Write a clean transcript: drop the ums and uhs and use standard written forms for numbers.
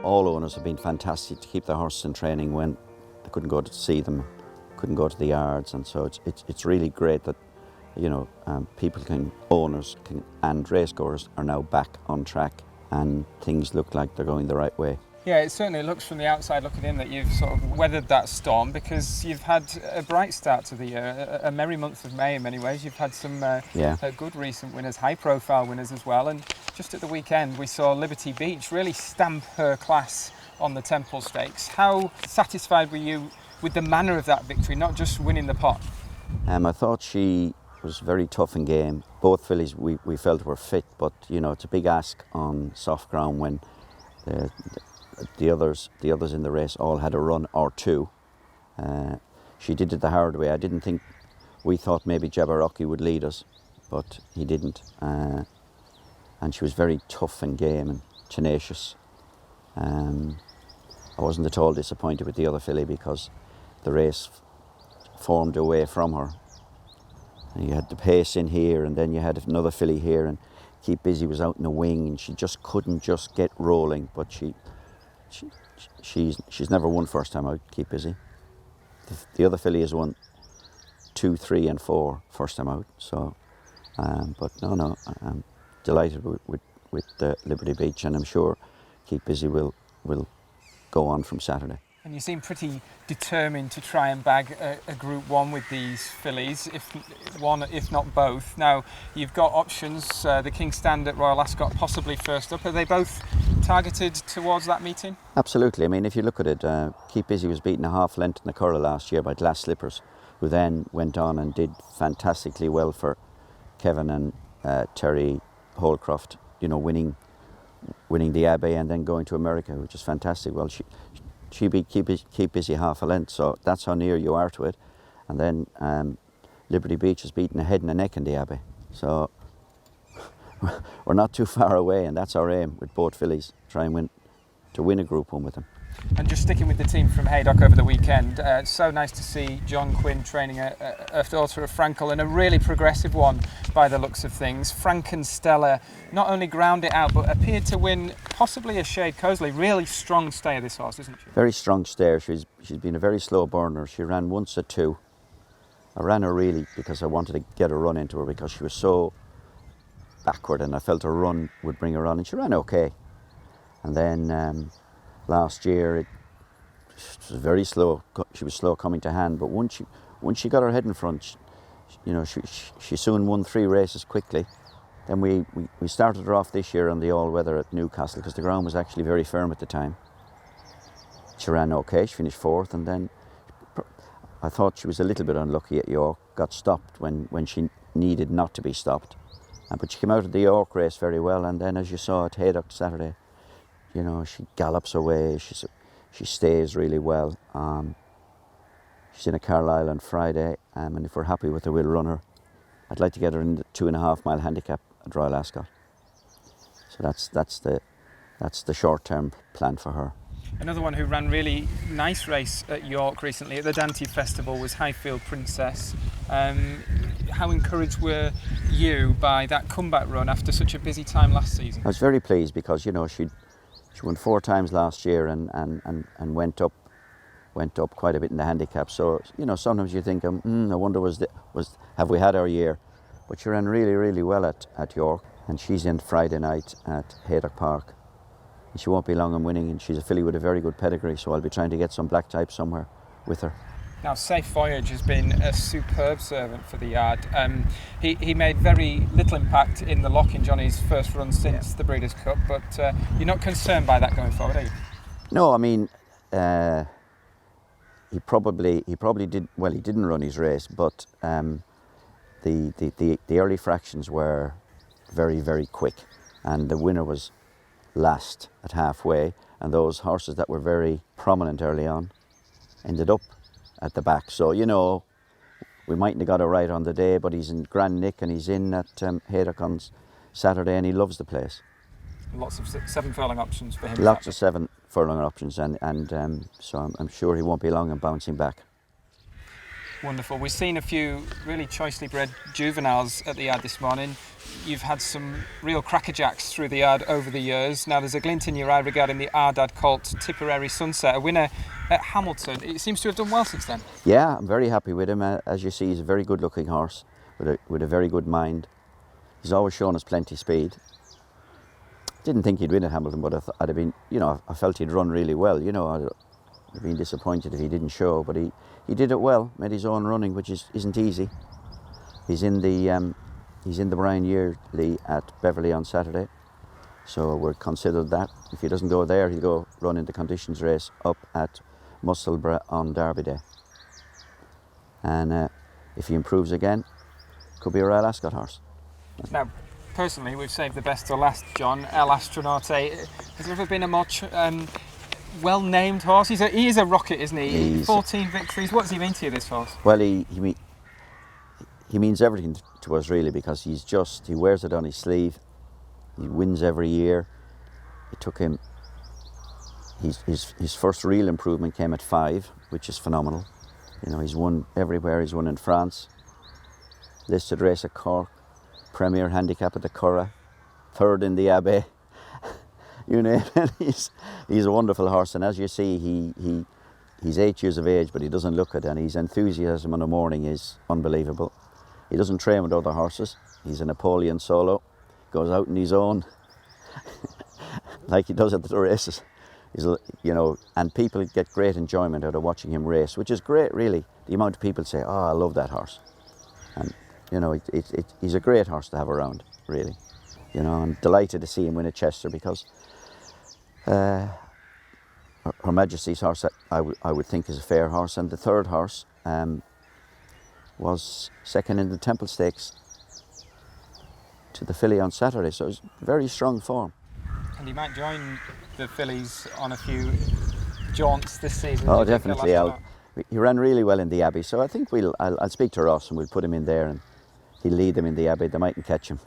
all owners have been fantastic to keep their horses in training when they couldn't go to see them, couldn't go to the yards, and so it's really great that people owners and racegoers are now back on track, and things look like they're going the right way. Yeah, it certainly looks from the outside looking in that you've sort of weathered that storm, because you've had a bright start to the year, a merry month of May in many ways. You've had some good recent winners, high-profile winners as well, and just at the weekend we saw Liberty Beach really stamp her class on the Temple Stakes. How satisfied were you with the manner of that victory, not just winning the pot? I thought she was very tough in game. Both fillies we felt were fit, but it's a big ask on soft ground when the others in the race all had a run or two. She did it the hard way. We thought maybe Jabberwocky would lead us, but he didn't. And she was very tough in game and tenacious. I wasn't at all disappointed with the other filly because the race formed away from her. And you had the pace in here, and then you had another filly here, and Keep Busy was out in the wing, and she just couldn't just get rolling. But she's never won first time out, Keep Busy. The other filly has won 2, 3 and 4 first time out. So, but no, I'm delighted with Liberty Beach, and I'm sure Keep Busy will go on from Saturday. And you seem pretty determined to try and bag a Group 1 with these fillies, if not both. Now, you've got options, the King's Stand at Royal Ascot possibly first up. Are they both targeted towards that meeting? Absolutely. I mean, if you look at it, Keep Busy was beaten a half length in the Curragh last year by Glass Slippers, who then went on and did fantastically well for Kevin and Terry Holcroft, winning the Abbey and then going to America, which is fantastic. Well, she beat Keep Busy half a length, so that's how near you are to it. And then Liberty Beach has beaten a head and a neck in the Abbey. So we're not too far away, and that's our aim with both fillies, try and win a Group 1 with them. And just sticking with the team from Haydock over the weekend, it's so nice to see John Quinn training a daughter of Frankel, and a really progressive one by the looks of things. Frank and Stella not only ground it out, but appeared to win possibly a shade cosily. Really strong stayer, this horse, isn't she? Very strong stayer. She's been a very slow burner. She ran once at 2. I ran her really because I wanted to get a run into her because she was so backward, and I felt a run would bring her on, and she ran okay. And then last year it was very slow. She was slow coming to hand, but once she got her head in front, she soon won 3 races quickly. Then we started her off this year on the all-weather at Newcastle because the ground was actually very firm at the time. She ran okay. She finished 4th, and then I thought she was a little bit unlucky at York. Got stopped when she needed not to be stopped. But she came out of the York race very well, and then as you saw at Haydock Saturday, she gallops away. She stays really well. She's in a Carlisle on Friday, and if we're happy with her, we'll run her. I'd like to get her in the 2.5 mile handicap at Royal Ascot. So that's the short-term plan for her. Another one who ran really nice race at York recently at the Dante Festival was Highfield Princess. How encouraged were you by that comeback run after such a busy time last season? I was very pleased because she won 4 times last year and went up quite a bit in the handicap. So sometimes you think, I wonder have we had our year? But she ran really, really well at York, and she's in Friday night at Haydock Park. And she won't be long in winning, and she's a filly with a very good pedigree, so I'll be trying to get some black type somewhere with her. Now, Safe Voyage has been a superb servant for the yard. He made very little impact in the lock in Johnny's first run since the Breeders' Cup, but you're not concerned by that going forward, are you? No, I mean, he probably did well. He didn't run his race, but the early fractions were very, very quick, and the winner was last at halfway, and those horses that were very prominent early on ended up at the back. So we mightn't have got it right on the day, but he's in Grand Nick and he's in at Haydock on Saturday, and he loves the place. Lots of 7 furlong options for him. Lots of 7 furlong options, and so I'm sure he won't be long in bouncing back. Wonderful. We've seen a few really choicely bred juveniles at the yard this morning. You've had some real crackerjacks through the yard over the years. Now there's a glint in your eye regarding the Ardad colt Tipperary Sunset, a winner at Hamilton. It seems to have done well since then. Yeah, I'm very happy with him. As you see, he's a very good looking horse with a very good mind. He's always shown us plenty of speed. Didn't think he'd win at Hamilton, but I'd have been, I felt he'd run really well. I'd have been disappointed if he didn't show, but he did it well, made his own running, which isn't easy. He's in the Brian Yearly at Beverley on Saturday, so we're considered that. If he doesn't go there, he'll go run in the conditions race up at Musselburgh on Derby Day. And if he improves again, could be a Royal Ascot horse. Now, personally, we've saved the best to last, John. El Astronaute. Has there ever been a more well-named horse? He is a rocket, isn't he? 14 victories. What does he mean to you, this horse? Well, he means everything to us, really, because he wears it on his sleeve. He wins every year. It took him, his first real improvement came at 5, which is phenomenal. He's won everywhere. He's won in France, listed race at Cork, Premier Handicap at the Curragh, 3rd in the Abbey. You name it. He's a wonderful horse, and as you see, he's 8 years of age, but he doesn't look it, and his enthusiasm in the morning is unbelievable. He doesn't train with other horses. He's a Napoleon solo, goes out on his own, like he does at the races. And people get great enjoyment out of watching him race, which is great, really. The amount of people say, "Oh, I love that horse," and he's a great horse to have around, really. I'm delighted to see him win at Chester because Her Majesty's horse, I would think, is a fair horse, and the 3rd horse was 2nd in the Temple Stakes to the filly on Saturday, so it's very strong form. And he might join the fillies on a few jaunts this season. Oh, definitely. He ran really well in the Abbey, so I think I'll speak to Ross and we'll put him in there and he'll lead them in the Abbey. They mightn't catch him.